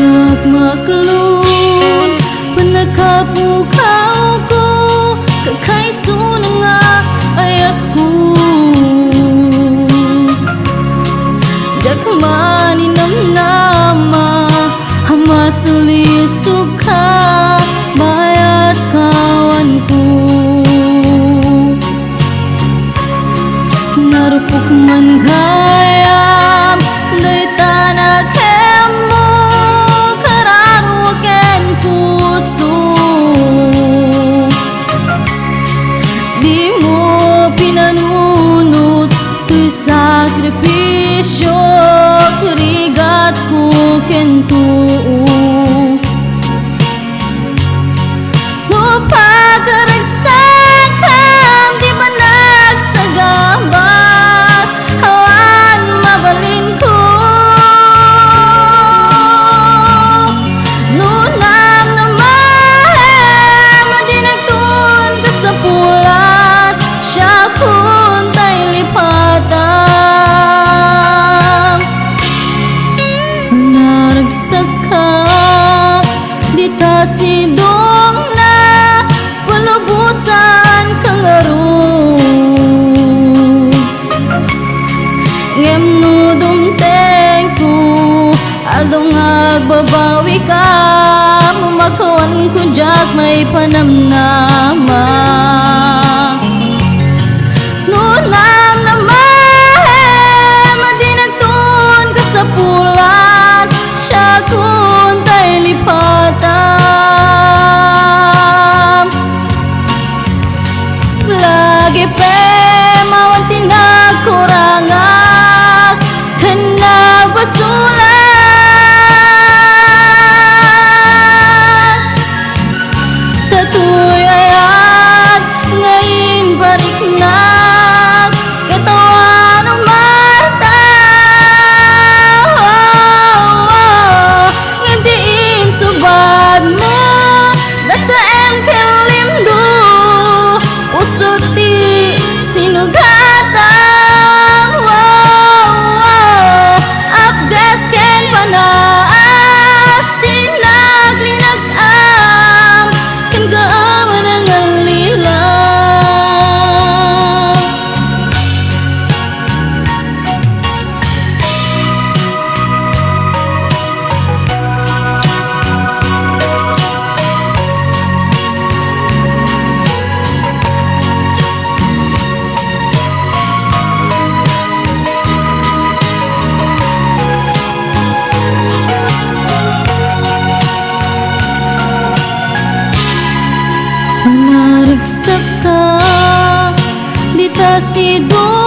Yak maklun Panagkapukaw ko Kakaiso na nga ayat ko Jakmani namnama Hamasuli sukha Bayat kawan ko Narupok man gayam Day tanah kemo Kararuaken puso Di mo pinanunot Tuy sakripisyo Kurigat ko kento Sidong na palubusan kang aro Ngem nudum tengku Aldong agbabawi ka Mumakawan ko jak may panamnama Nunam na mahem Madinagtun ka sa pulan Siya kun tay lipatan Lagi pe mawan tinakurangan Kena basulan Tatuy ayat ngayon balik na Katawan ng Marta Ngandiin subad mo Nasa emkelimdo Usuti sinugatang Abgas ken panaas Tinaglinag-am Ken gaaman ang alilang Naragsak ka, di ta sidong